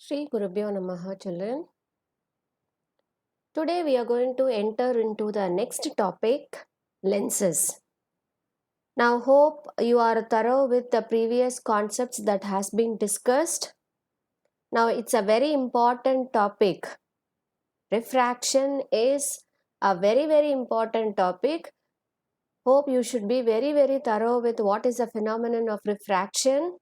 Shri Gurubhyo Namaha, children. Today we are going to enter into the next topic, lenses. Now hope you are thorough with the previous concepts that has been discussed. Now it's a very important topic. Refraction is a very important topic. Hope you should be very thorough with what is the phenomenon of refraction.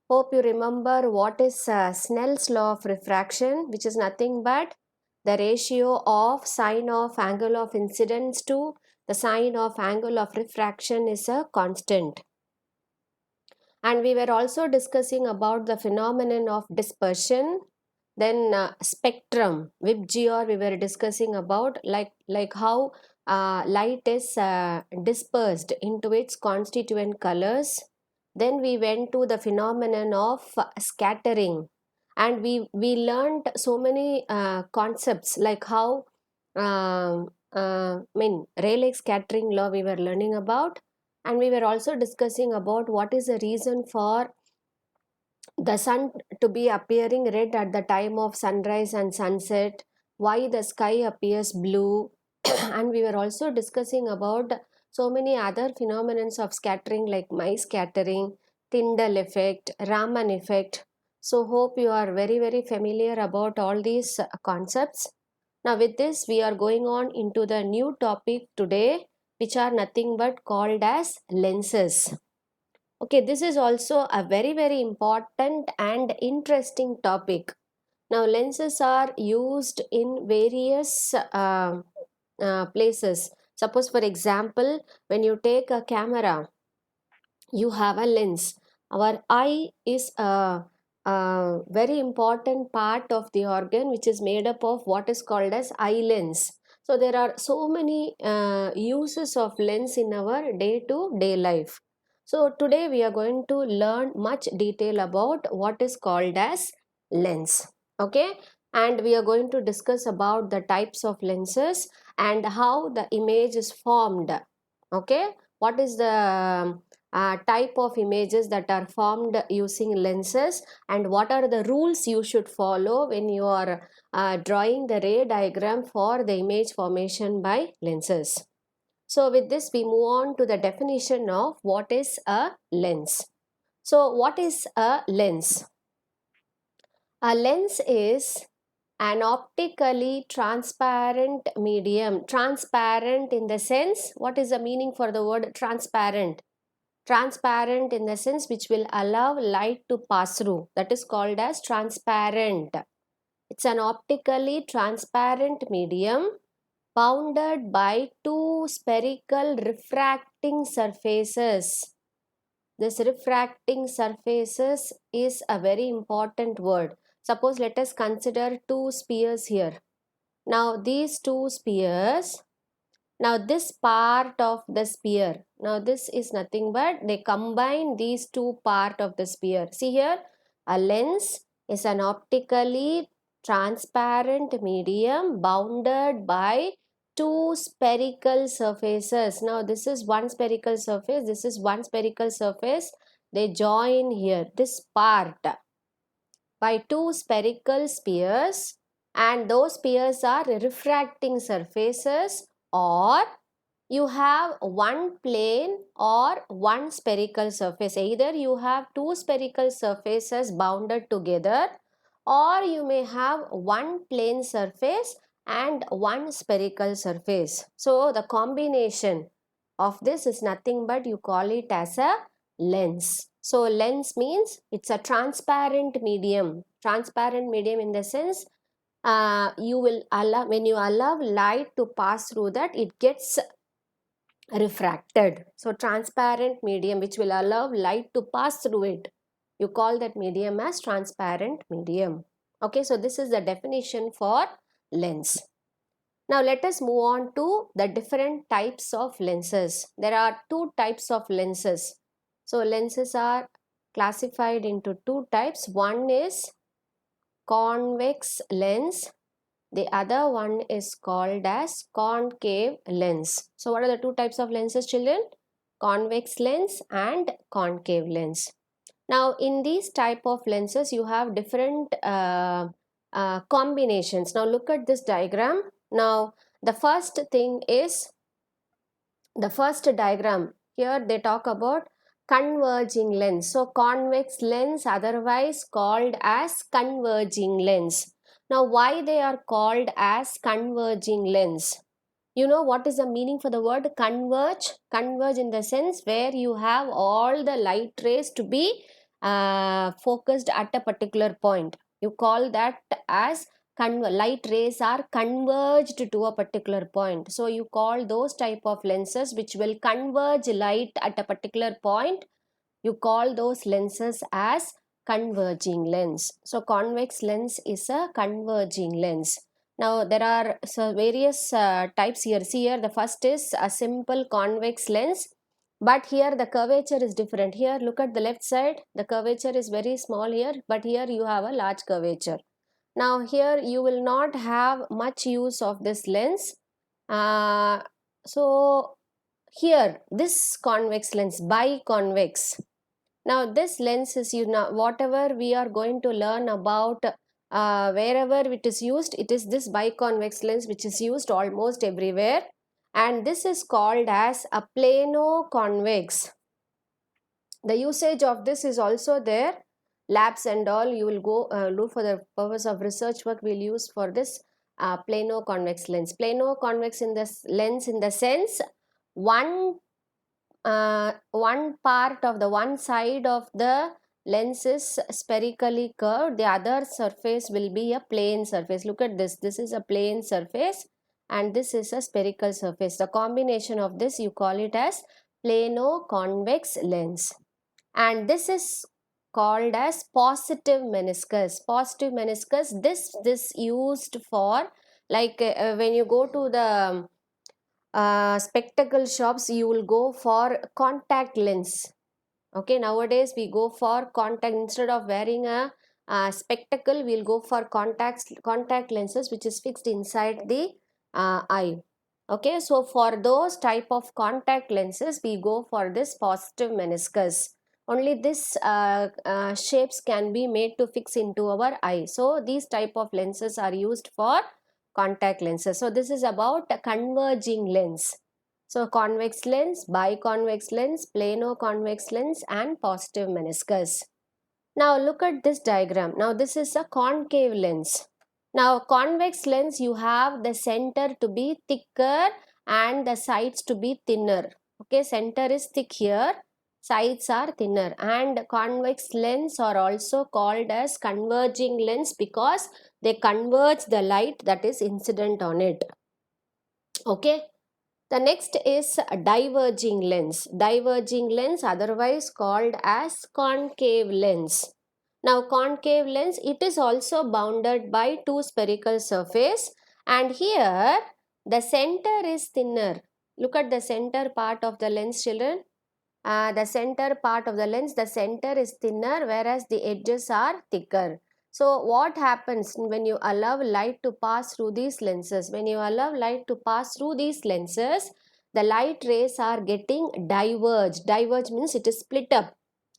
Hope you remember what is Snell's law of refraction, which is nothing but the ratio of sine of angle of incidence to the sine of angle of refraction is a constant. And we were also discussing about the phenomenon of dispersion. Then spectrum, VIBGYOR, we were discussing about like how light is dispersed into its constituent colors. Then we went to the phenomenon of scattering, and we learned so many concepts like how Rayleigh scattering law we were learning about, and we were also discussing about what is the reason for the sun to be appearing red at the time of sunrise and sunset, why the sky appears blue, and we were also discussing about so many other phenomena of scattering like Mie scattering, Tyndall effect, Raman effect. So hope you are very familiar about all these concepts. Now with this we are going on into the new topic today, which are nothing but called as lenses. Okay, this is also a very important and interesting topic. Now, lenses are used in various places. Suppose, for example, when you take a camera, you have a lens. Our eye is a very important part of the organ, which is made up of what is called as eye lens. So, there are so many uses of lens in our day-to-day life. So today we are going to learn much detail about what is called as lens. Okay, and we are going to discuss about the types of lenses and how the image is formed. Okay, what is the type of images that are formed using lenses, and what are the rules you should follow when you are drawing the ray diagram for the image formation by lenses. So with this we move on to the definition of what is a lens. So what is a lens? A lens is an optically transparent medium. Transparent in the sense, what is the meaning for the word transparent? Transparent in the sense which will allow light to pass through. That is called as transparent. It's an optically transparent medium bounded by two spherical refracting surfaces. This refracting surfaces is a very important word. Suppose let us consider two spheres here. Now these two spheres, now this part of the sphere, now this is nothing but they combine these two part of the sphere. See here, a lens is an optically transparent medium bounded by two spherical surfaces. Now this is one spherical surface, this is one spherical surface. They join here, this part, by two spherical spheres, and those spheres are refracting surfaces, or you have one plane or one spherical surface. Either you have two spherical surfaces bounded together, or you may have one plane surface and one spherical surface. So the combination of this is nothing but you call it as a lens. So lens means it's a transparent medium. Transparent medium in the sense you will allow, when you allow light to pass through that, it gets refracted. So transparent medium which will allow light to pass through it, you call that medium as transparent medium. Okay, so this is the definition for lens. Now let us move on to the different types of lenses. There are two types of lenses. So lenses are classified into two types. One is convex lens, the other one is called as concave lens. So what are the two types of lenses, children? Convex lens and concave lens. Now in these type of lenses you have different combinations. Now look at this diagram. Now the first thing is the first diagram. Here they talk about converging lens. So convex lens, otherwise called as converging lens. Now why they are called as converging lens? You know what is the meaning for the word converge? Converge in the sense where you have all the light rays to be focused at a particular point. You call that as light rays are converged to a particular point. So you call those type of lenses which will converge light at a particular point, you call those lenses as converging lens. So convex lens is a converging lens. Now there are various types here. See here, the first is a simple convex lens, but here the curvature is different. Here look at the left side, the curvature is very small here, but here you have a large curvature. Now here you will not have much use of this lens. So here this convex lens, biconvex. Now this lens is, you know, whatever we are going to learn about wherever it is used, it is this biconvex lens which is used almost everywhere, and this is called as a plano-convex. The usage of this is also there. Labs and all, you will go look for the purpose of research work, we'll use for this plano-convex lens. Plano-convex in this lens in the sense one part of the one side of the lens is spherically curved, the other surface will be a plane surface. Look at this, this is a plane surface and this is a spherical surface. The combination of this you call it as plano-convex lens, and this is called as positive meniscus. Positive meniscus, this used for like when you go to the spectacle shops, you will go for contact lens. Okay, nowadays we go for contact. Instead of wearing a spectacle, we'll go for contact lenses which is fixed inside the eye. Okay, so for those type of contact lenses we go for this positive meniscus. Only this shapes can be made to fix into our eye. So these type of lenses are used for contact lenses. So this is about a converging lens. So convex lens, biconvex lens, plano-convex lens and positive meniscus. Now look at this diagram. Now this is a concave lens. Now convex lens, you have the center to be thicker and the sides to be thinner. Okay, center is thick here, sides are thinner, and convex lens are also called as converging lens because they converge the light that is incident on it. Okay. The next is diverging lens. Diverging lens, otherwise called as concave lens. Now concave lens, it is also bounded by two spherical surface, and here the center is thinner. Look at the center part of the lens, children. The center part of the lens, the center is thinner whereas the edges are thicker. So what happens when you allow light to pass through these lenses? When you allow light to pass through these lenses, the light rays are getting diverged. Diverge means it is split up.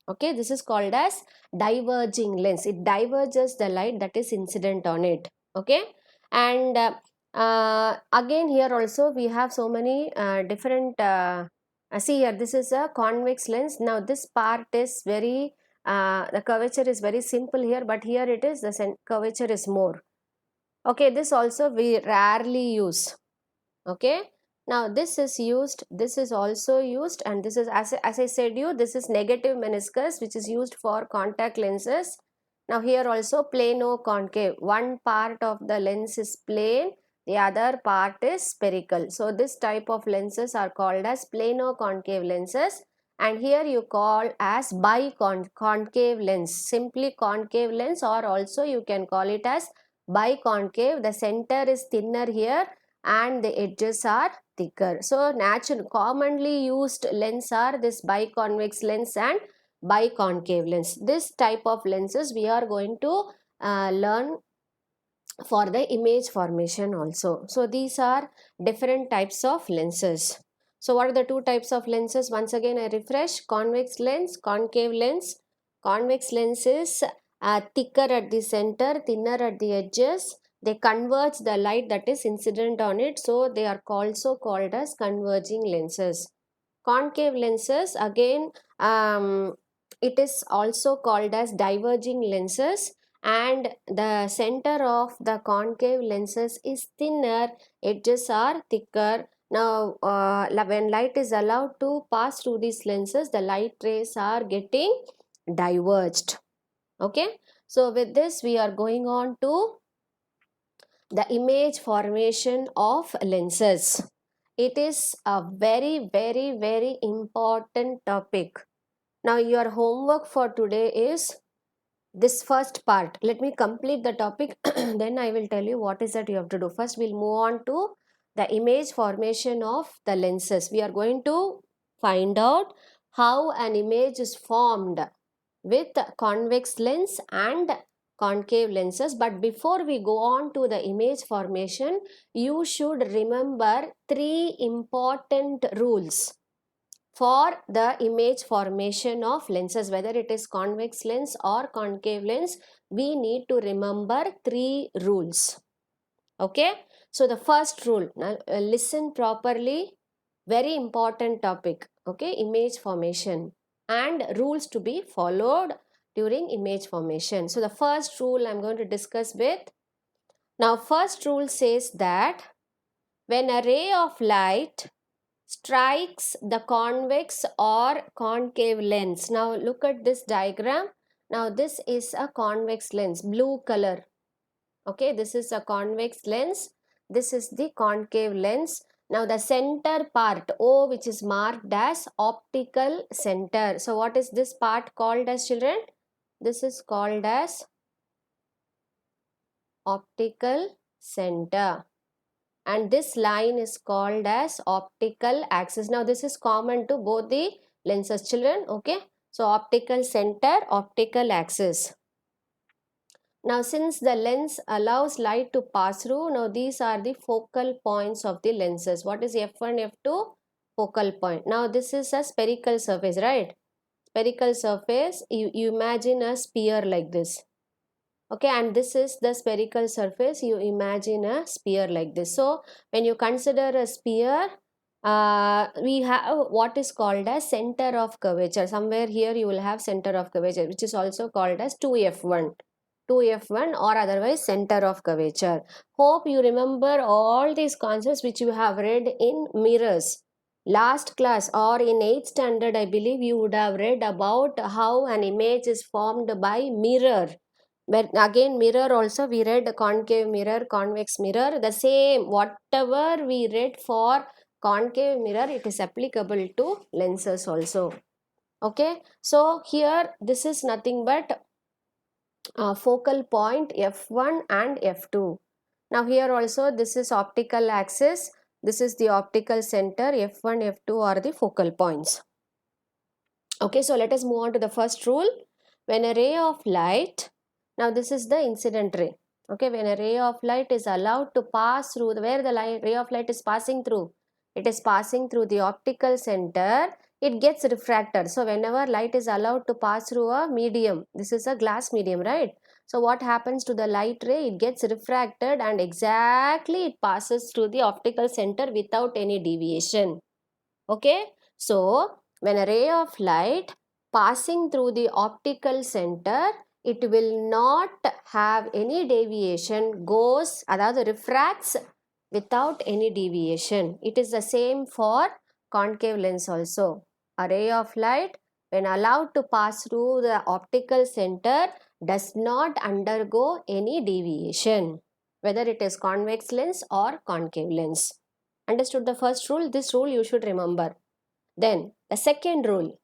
Okay, this is called as diverging lens. It diverges the light that is incident on it. Okay, and again here also we have so many different see here, this is a convex lens. Now this part is very the curvature is very simple here, but here it is the curvature is more. Okay, this also we rarely use. Okay, now this is used, this is also used, and this is as I said you, this is negative meniscus which is used for contact lenses. Now here also plano concave, one part of the lens is plane, the other part is spherical. So this type of lenses are called as plano concave lenses, and here you call as concave lens, simply concave lens, or also you can call it as biconcave. The center is thinner here and the edges are thicker. So commonly used lens are this biconvex lens and biconcave lens. This type of lenses we are going to learn for the image formation also. So these are different types of lenses. So what are the two types of lenses? Once again I refresh: convex lens, concave lens. Convex lens is thicker at the center, thinner at the edges. They converge the light that is incident on it, so they are also called as converging lenses. Concave lenses, again, it is also called as diverging lenses, and the center of the concave lenses is thinner, edges are thicker. Now, when light is allowed to pass through these lenses, the light rays are getting diverged. Okay, so with this, we are going on to the image formation of lenses. It is a very, very, very important topic. Now, your homework for today is this first part. Let me complete the topic, then I will tell you what is that you have to do. First, we'll move on to the image formation of the lenses. We are going to find out how an image is formed with convex lens and concave lenses. But before we go on to the image formation, you should remember three important rules for the image formation of lenses. Whether it is convex lens or concave lens, we need to remember three rules. Okay, so the first rule, now listen properly, very important topic. Okay, image formation and rules to be followed during image formation. So the first rule I'm going to discuss with. Now, first rule says that when a ray of light strikes the convex or concave lens. Now look at this diagram. Now this is a convex lens, blue color. Okay, this is a convex lens. This is the concave lens. Now the center part O, which is marked as optical center. So what is this part called as, children? This is called as optical center, and this line is called as optical axis. Now this is common to both the lenses, children. Okay, so optical center, optical axis. Now since the lens allows light to pass through, now these are the focal points of the lenses. What is F1, F2? Focal point. Now this is a spherical surface, right? Spherical surface, you imagine a sphere like this. Okay, and this is the spherical surface. You imagine a sphere like this. So when you consider a sphere, we have what is called as center of curvature. Somewhere here you will have center of curvature, which is also called as 2F1. 2F1 or otherwise center of curvature. Hope you remember all these concepts which you have read in mirrors. Last class or in 8th standard, I believe you would have read about how an image is formed by mirror. But again, mirror also we read concave mirror, convex mirror. The same, whatever we read for concave mirror, it is applicable to lenses also. Okay, so here this is nothing but focal point F1 and F2. Now here also this is optical axis. This is the optical center. F1, F2 are the focal points. Okay, so let us move on to the first rule. When a ray of light, now this is the incident ray. Okay, when a ray of light is allowed to pass through, where the ray of light is passing through, it is passing through the optical center, it gets refracted. So whenever light is allowed to pass through a medium, this is a glass medium, right? So what happens to the light ray? It gets refracted and exactly it passes through the optical center without any deviation. Okay, so when a ray of light passing through the optical center, it will not have any deviation, goes, अर्थात refracts without any deviation. It is the same for concave lens also. A ray of light, when allowed to pass through the optical center, does not undergo any deviation, whether it is convex lens or concave lens. Understood the first rule? This rule you should remember. Then the second rule,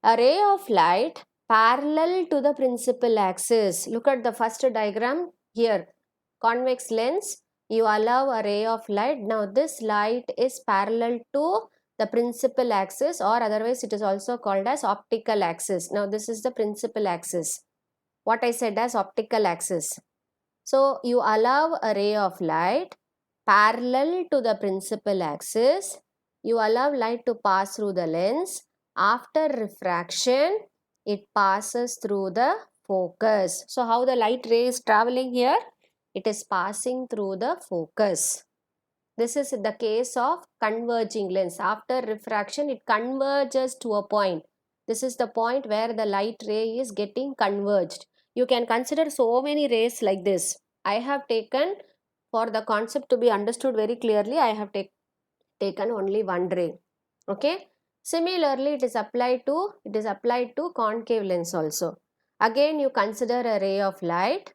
a ray of light parallel to the principal axis. Look at the first diagram here. Convex lens, you allow a ray of light. Now this light is parallel to the principal axis, or otherwise it is also called as optical axis. Now this is the principal axis. What I said as optical axis. So you allow a ray of light parallel to the principal axis. You allow light to pass through the lens. After refraction, it passes through the focus. So how the light ray is traveling here? It is passing through the focus. This is the case of converging lens. After refraction, it converges to a point. This is the point where the light ray is getting converged. You can consider so many rays like this. I have taken, for the concept to be understood very clearly, I have taken only one ray. Okay. Similarly, it is applied to concave lens also. Again, you consider a ray of light.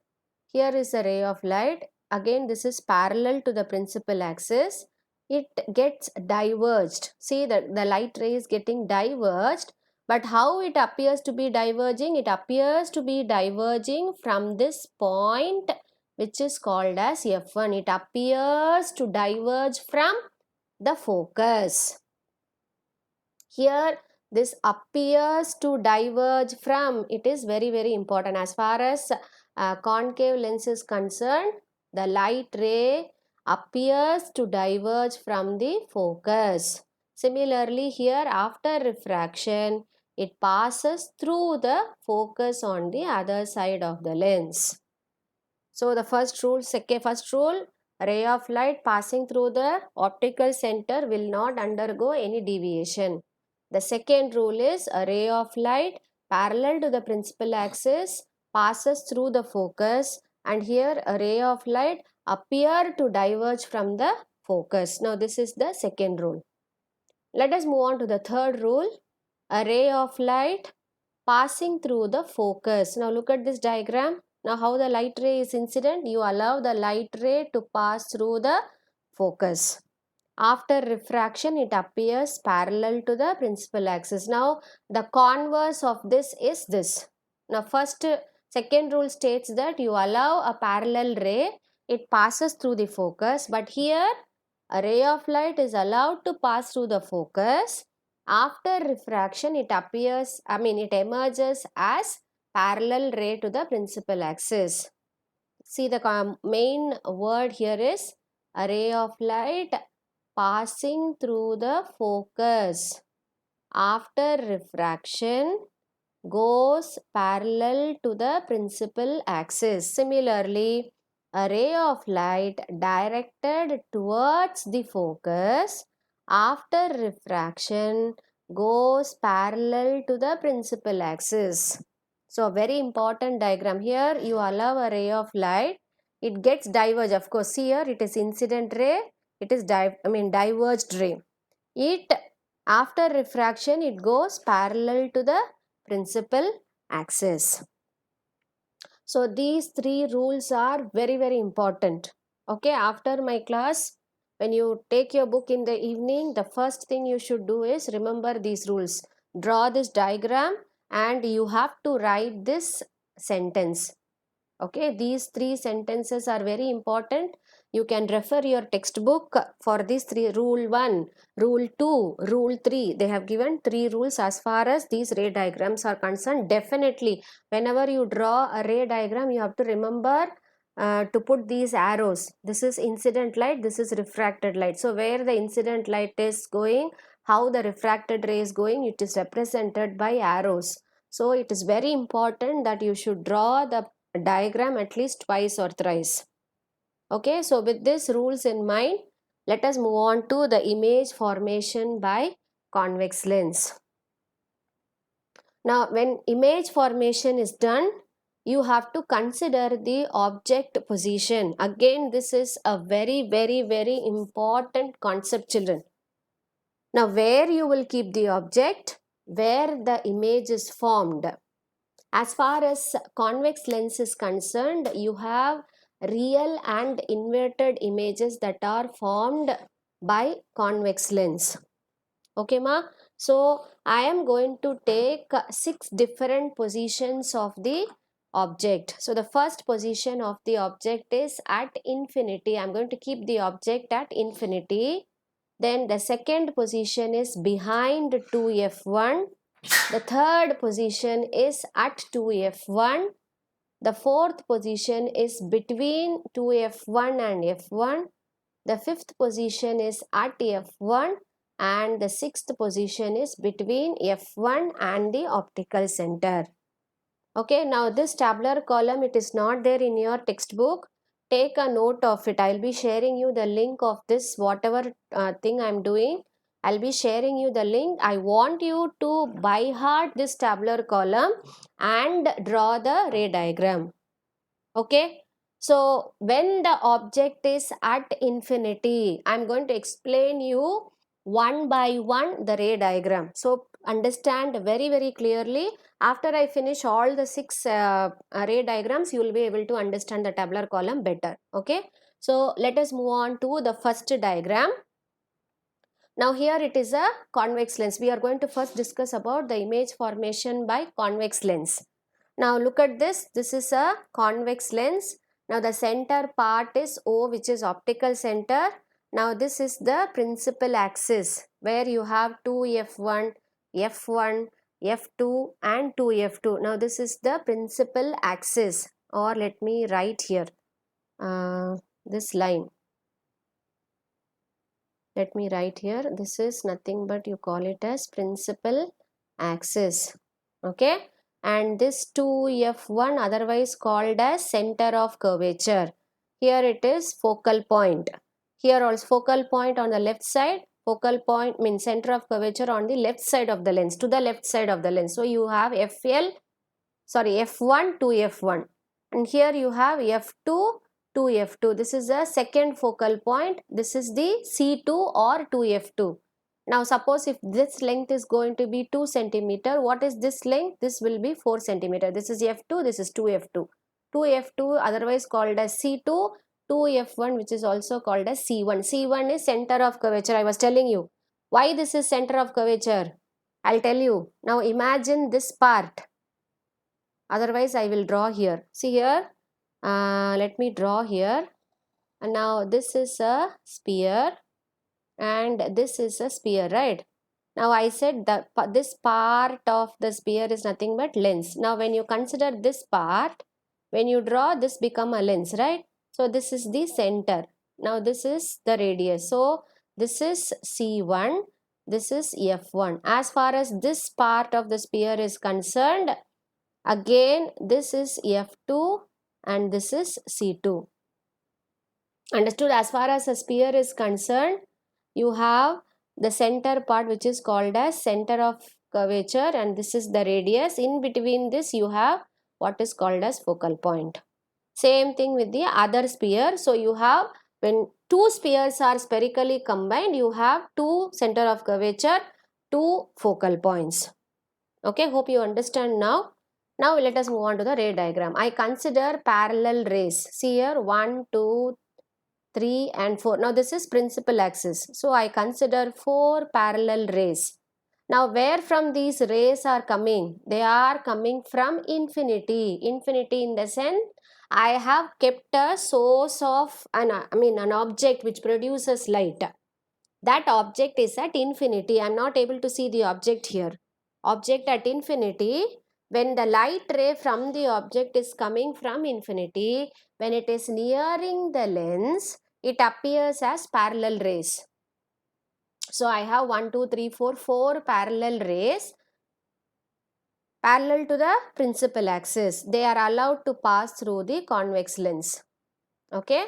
Here is a ray of light. Again, this is parallel to the principal axis. It gets diverged. See that the light ray is getting diverged. But how it appears to be diverging? It appears to be diverging from this point, which is called as F1. It appears to diverge from the focus. Here, this appears to diverge from, it is very, very important. As far as concave lens is concerned, the light ray appears to diverge from the focus. Similarly, here after refraction, it passes through the focus on the other side of the lens. So the first rule, ray of light passing through the optical center will not undergo any deviation. The second rule is a ray of light parallel to the principal axis passes through the focus, and here a ray of light appear to diverge from the focus. Now this is the second rule. Let us move on to the third rule. A ray of light passing through the focus. Now look at this diagram. Now how the light ray is incident? You allow the light ray to pass through the focus. After refraction, it appears parallel to the principal axis. Now the converse of this is this. Now second rule states that you allow a parallel ray, it passes through the focus, but here a ray of light is allowed to pass through the focus. After refraction, it emerges as parallel ray to the principal axis. See, the main word here is a ray of light passing through the focus. After refraction, goes parallel to the principal axis. Similarly, a ray of light directed towards the focus after refraction goes parallel to the principal axis. So, very important diagram. Here you allow a ray of light, it gets diverged. Of course, see here it is incident ray, it is diverged ray. It after refraction it goes parallel to the principal axis. So these three rules are very, very important. Okay, after my class, when you take your book in the evening, the first thing you should do is remember these rules. Draw this diagram and you have to write this sentence. Okay, these three sentences are very important. You can refer your textbook for these three. Rule 1, rule 2, rule 3. They have given three rules as far as these ray diagrams are concerned. Definitely, whenever you draw a ray diagram, you have to remember to put these arrows. This is incident light, this is refracted light. So where the incident light is going, how the refracted ray is going, it is represented by arrows. So it is very important that you should draw the diagram at least twice or thrice. Okay, so with these rules in mind, let us move on to the image formation by convex lens. Now, when image formation is done, you have to consider the object position. Again, this is a very, very, very important concept, children. Now, where you will keep the object, where the image is formed. As far as convex lens is concerned, you have real and inverted images that are formed by convex lens. Okay, ma? So, I am going to take 6 different positions of the object. So, the first position of the object is at infinity. I am going to keep the object at infinity. Then the second position is behind 2f1. The third position is at 2f1. The fourth position is between 2f1 and f1. The fifth position is at f1. and the sixth position is between F1 and the optical center. Okay, now this tabular column, it is not there in your textbook. Take a note of it. I'll be sharing you the link of this, whatever thing I'm doing. I'll be sharing you the link. I want you to by heart this tabular column and draw the ray diagram. Okay, so when the object is at infinity, I'm going to explain you one by one the ray diagram. So understand very clearly. After I finish all the six ray diagrams, you will be able to understand the tabular column better. Okay, so let us move on to the first diagram. Now here it is a convex lens. We are going to first discuss about the image formation by convex lens. Now look at this. This is a convex lens. Now the center part is O, which is optical center. Now this is the principal axis where you have 2f1, f1, f2 and 2f2. Now this is the principal axis, or let me write here this line. Let me write here. This is nothing but you call it as principal axis. Okay, and this 2f1 otherwise called as center of curvature. Here it is focal point. Here also focal point on the left side. Focal point means center of curvature on the left side of the lens, to the left side of the lens. So you have f1 to f1, and here you have f2 to f2. This is the second focal point. This is the C2 or 2f2. Now suppose if this length is going to be 2 centimeter, what is this length? This will be 4 centimeter. This is f2, this is 2f2. 2f2 otherwise called as C2, 2f1 which is also called as C1. C1 is center of curvature. I was telling you. Why this is center of curvature? I'll tell you. Now imagine this part. Otherwise I will draw here. See here, let me draw here. And now this is a sphere and this is a sphere, right? Now I said that this part of the sphere is nothing but lens. Now when you consider this part, when you draw, this become a lens, right? So this is the center. Now this is the radius. So this is C1, this is F1. As far as this part of the sphere is concerned, again this is F2 and this is C2. Understood? As far as a sphere is concerned, you have the center part which is called as center of curvature, and this is the radius. In between this you have what is called as focal point. Same thing with the other sphere. So you have, when two spheres are spherically combined, you have two center of curvature, two focal points. Okay, hope you understand now. Now let us move on to the ray diagram. I consider parallel rays. See here, 1, 2, 3 and 4. Now this is principal axis. So I consider 4 parallel rays. Now where from these rays are coming? They are coming from infinity. Infinity in the sense, I have kept a source of an object which produces light. That object is at infinity. I am not able to see the object here. Object at infinity. When the light ray from the object is coming from infinity, when it is nearing the lens, it appears as parallel rays. So I have 1, 2, 3, 4, 4 parallel rays parallel to the principal axis. They are allowed to pass through the convex lens. Okay.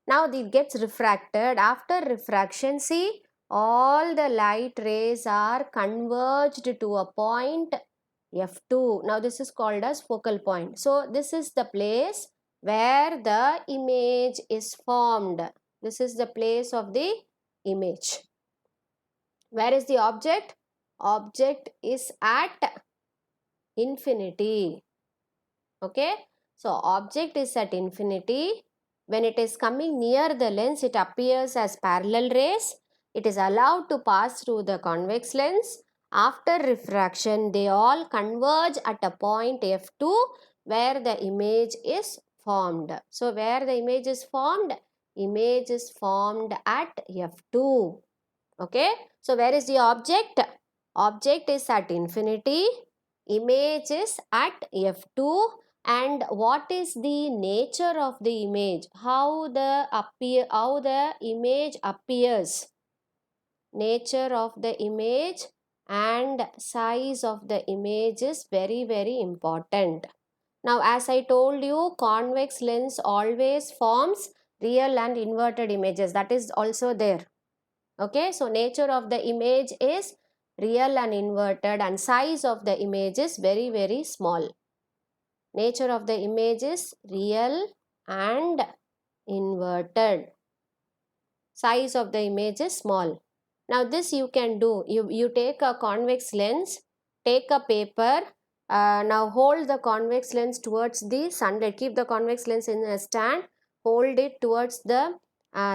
Now it gets refracted. After refraction, see, all the light rays are converged to a point F2. Now this is called as focal point. So this is the place where the image is formed. This is the place of the image. Where is the object? Object is at infinity. Okay. So object is at infinity. When it is coming near the lens, it appears as parallel rays. It is allowed to pass through the convex lens. After refraction, they all converge at a point F2 where the image is formed. So where the image is formed? Image is formed at F2. Okay. So where is the object? Object is at infinity. Image is at F2. And what is the nature of the image? How the image appears? nature of the image and size of the image is very, very important. Now, as I told you, convex lens always forms real and inverted images. That is also there. Okay, so nature of the image is real and inverted, and size of the image is very, very small. Nature of the image is real and inverted. Size of the image is small. Now this you can do. You take a convex lens, take a paper, now hold the convex lens towards the sunlight. Keep the convex lens in a stand, hold it towards the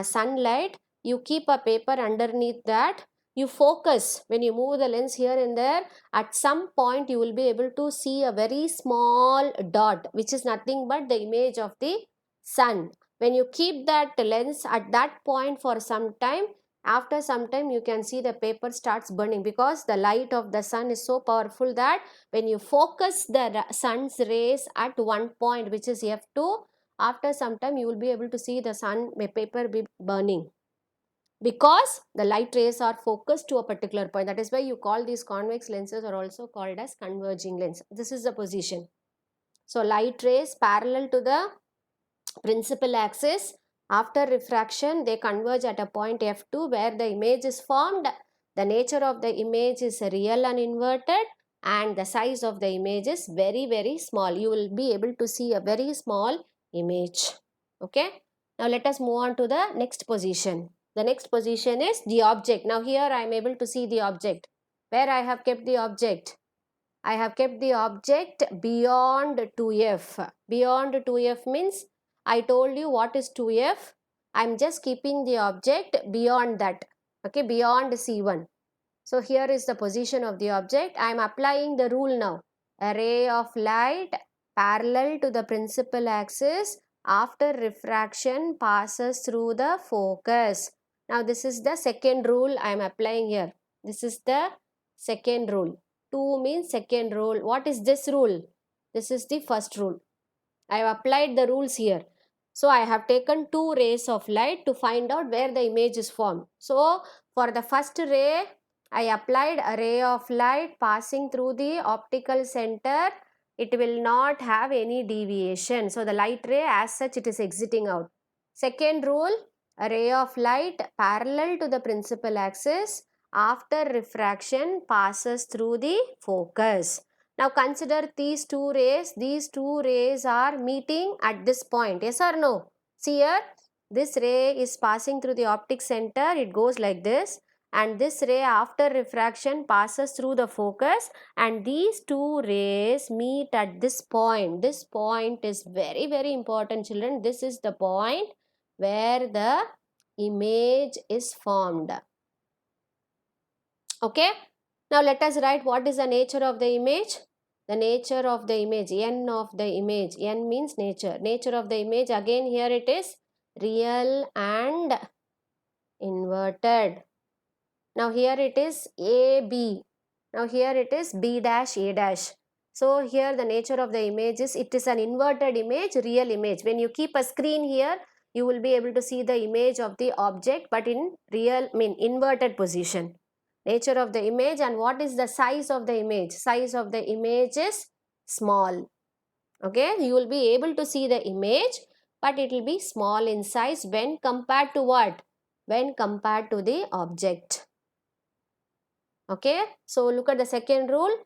sunlight. You keep a paper underneath that. You focus. When you move the lens here and there, at some point you will be able to see a very small dot, which is nothing but the image of the sun. When you keep that lens at that point for some time, after some time you can see the paper starts burning, because the light of the sun is so powerful that when you focus the sun's rays at one point, which is F2, after some time you will be able to see the sun paper be burning, because the light rays are focused to a particular point. That is why you call these convex lenses are also called as converging lens. This is the position. So light rays parallel to the principal axis, after refraction they converge at a point F2 where the image is formed. The nature of the image is real and inverted, and the size of the image is very, very small. You will be able to see a very small image. Okay, now let us move on to the next position. The next position is the object. Now here I am able to see the object. Where I have kept the object? I have kept the object beyond 2f. Beyond 2f means, I told you what is 2f. I am just keeping the object beyond that. Okay, beyond C1. So here is the position of the object. I am applying the rule now. A ray of light parallel to the principal axis after refraction passes through the focus. Now this is the second rule I am applying here. This is the second rule. 2 means second rule. What is this rule? This is the first rule. I have applied the rules here. So I have taken two rays of light to find out where the image is formed. So for the first ray, I applied a ray of light passing through the optical center. It will not have any deviation. So the light ray as such, it is exiting out. Second rule, a ray of light parallel to the principal axis after refraction passes through the focus. Now consider these two rays. These two rays are meeting at this point. Yes or no? See here, this ray is passing through the optic center. It goes like this. And this ray after refraction passes through the focus. And these two rays meet at this point. This point is very, very important, children. This is the point where the image is formed. Okay. Now let us write what is the nature of the image. The nature of the image, N of the image. N means nature. Nature of the image, again here it is real and inverted. Now here it is AB. Now here it is B dash A dash. So here the nature of the image is, it is an inverted image, real image. When you keep a screen here, you will be able to see the image of the object, but in real, inverted position. Nature of the image. And what is the size of the image? Size of the image is small. Okay, you will be able to see the image, but it will be small in size when compared to what? When compared to the object. Okay, so look at the second rule.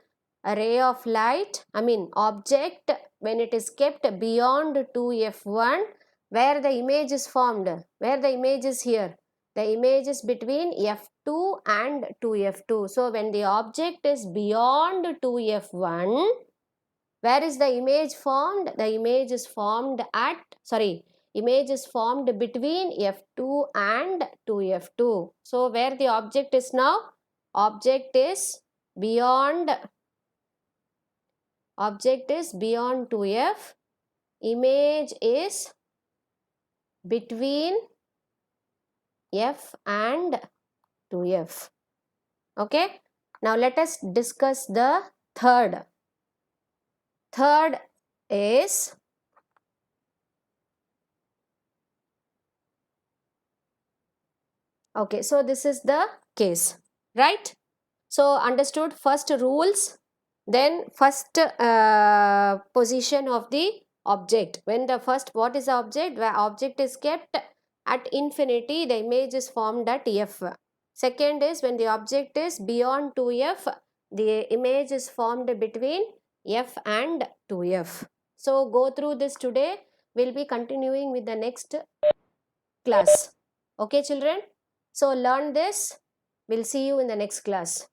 A ray of light, object, when it is kept beyond 2f1, where the image is formed, where the image is here, the image is between f2 and 2f2. So when the object is beyond 2f1, where is the image formed? The image is formed image is formed between f2 and 2f2. So where the object is now? Object is beyond 2f. Image is between f and 2f. Okay. Now let us discuss the third. Third is okay. So this is the case, right? So understood first rules, then first position of the object. When the first, what is the object? Where object is kept at infinity, the image is formed at f. Second is when the object is beyond 2f, the image is formed between f and 2f. So go through this today. We'll be continuing with the next class. Okay, children? So learn this. We'll see you in the next class.